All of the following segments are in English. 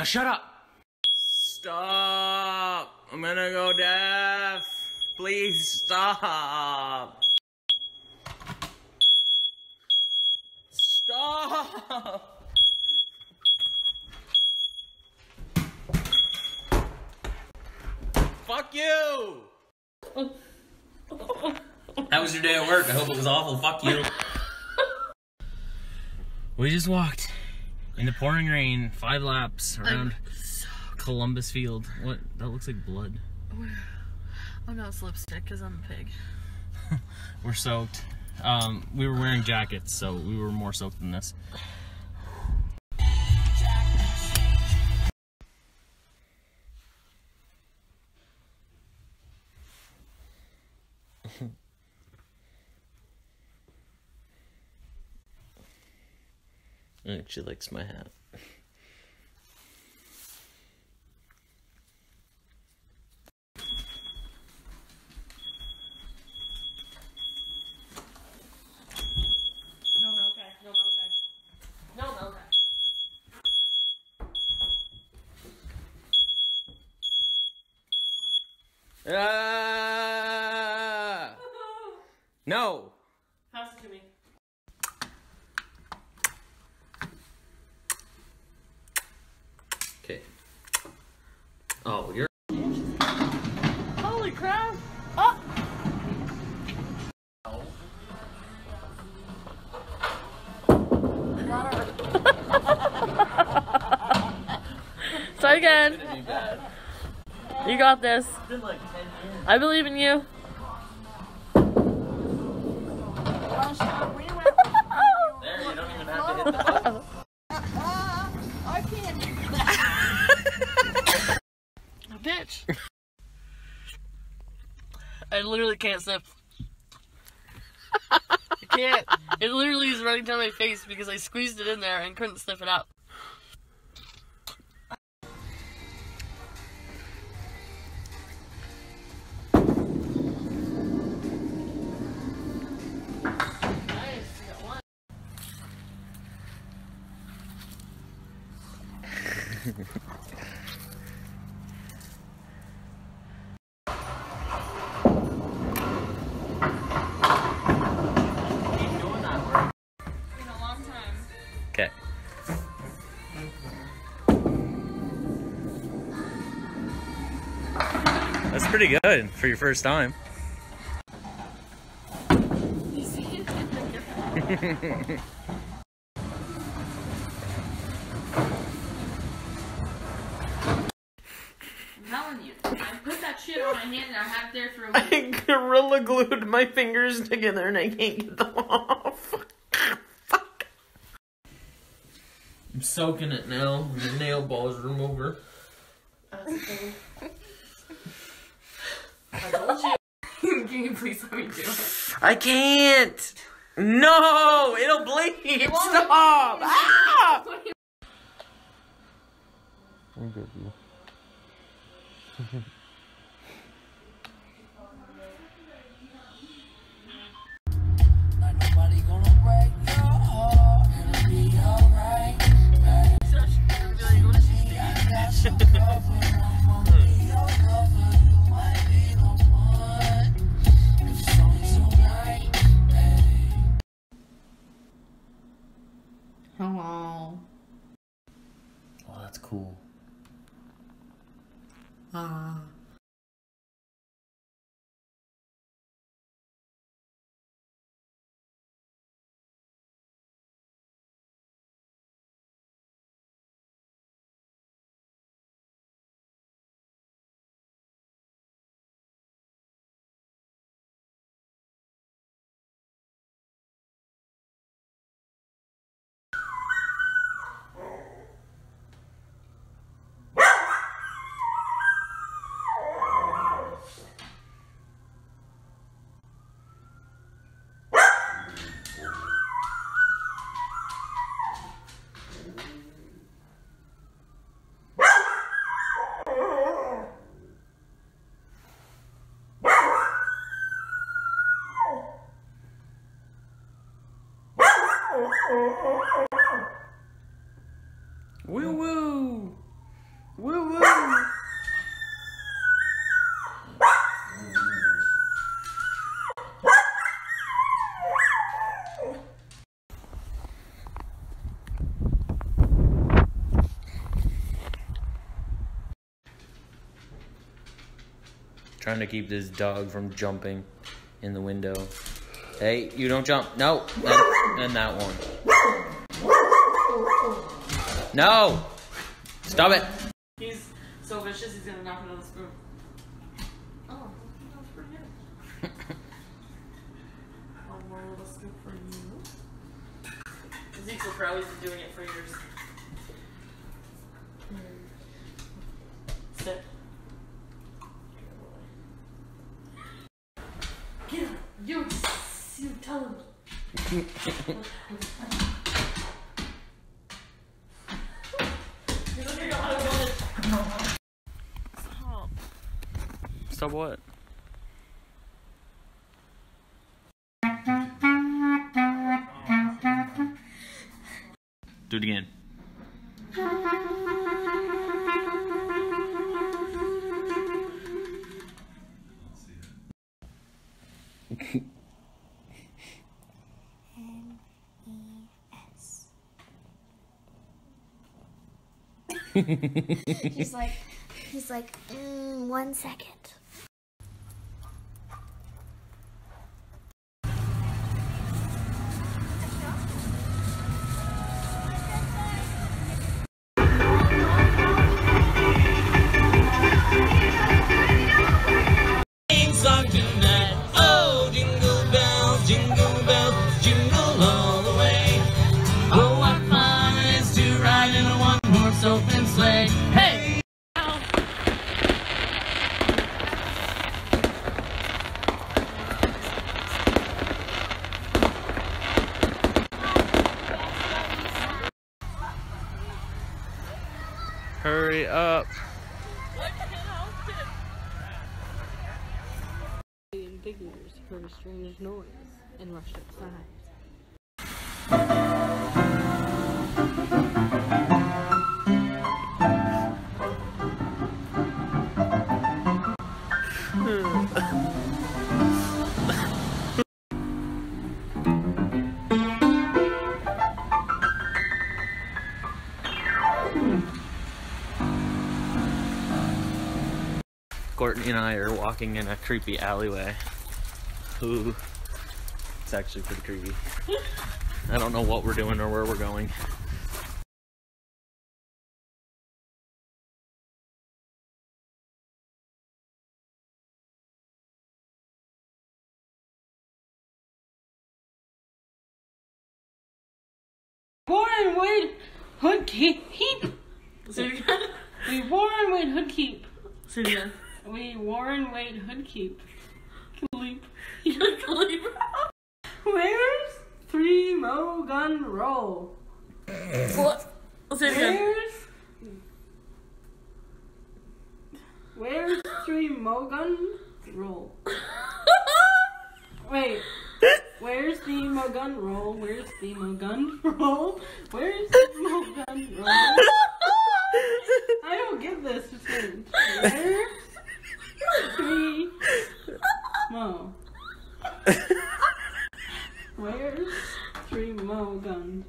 shut up! Stop! I'm gonna go deaf. Please stop. Stop! Fuck you! How was your day at work? I hope it was awful. Fuck you. We just walked in the pouring rain 5 laps around Columbus Field. What? That looks like blood. Oh no, it's lipstick because I'm a pig. We're soaked. We were wearing jackets, so we were more soaked than this. I think she likes my hat. No! Pass it to me. Okay. Oh, you're. Holy crap! Oh! Try again. You got this. It's been like 10 years. I believe in you. There, you don't even have to hit the button. I can't do that. Bitch. I literally can't sip. I can't. It literally is running down my face because I squeezed it in there and couldn't sniff it out. Okay. That's pretty good for your first time. You see it? I'm telling you, I put that shit on my hand and I had it there for a week. I gorilla glued my fingers together and I can't get them off. Fuck. I'm soaking it now. The nail balls remover. I told you. Can you please let me do it? I can't. No, it'll bleed. Stop. Ah! I'm good, you. Nobody gonna break your heart. It'll be alright. I got some cover. I'm gonna be your lover. You might be the one. If it's only tonight, hey. Hello. Oh, that's cool. Trying to keep this dog from jumping in the window. Hey, you don't jump. No. And that one. No! Stop it. He's so vicious, he's gonna knock another spoon. Oh, that was pretty good. One more little scoop for you. Zeke's will probably been doing it for years. Sit. Get him! You tell him. Stop. Stop what? Do it again. He's like, 1 second. Song tonight. Oh, jingle bells, jingle all the way. Oh, what fun it is to ride in a one-horse open sleigh. Hey! Hurry up. Figures heard a strange noise and rushed outside. Courtney and I are walking in a creepy alleyway. Ooh, it's actually pretty creepy. I don't know what we're doing or where we're going. Warren Wade Hood Keep. Say it again. We Warren Wade Hood Keep. Say it again. We Warren Wade Hood Keep. Leap. Leap. Where's 3 Mo Gun Roll? What? Say it again. Where's 3 Mo Gun Roll? Wait. Where's the Mo Gun Roll? Where's the Mo Gun Roll? Where's the Mo Gun Roll? I don't get this. Where's 3 Mo? Where's 3 Mo Gun?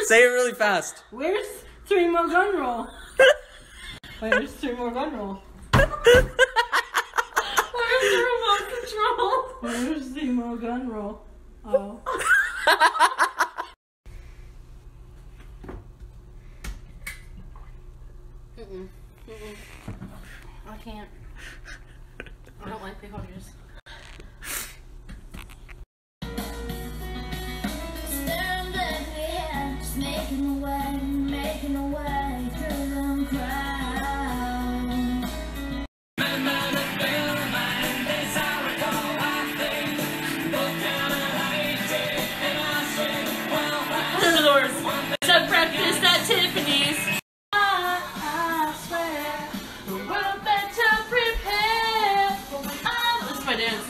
Say it really fast. Where's 3 Mo Gun Roll? Where's 3 Mo Gun Roll? Where's the remote control? Where's the Mo Gun Roll? Oh. I can't. I don't like big huggers. Staring blankly ahead, just making a way through the crowd. Some breakfast at Tiffany's. I swear the world better prepare for when I... This is my dance.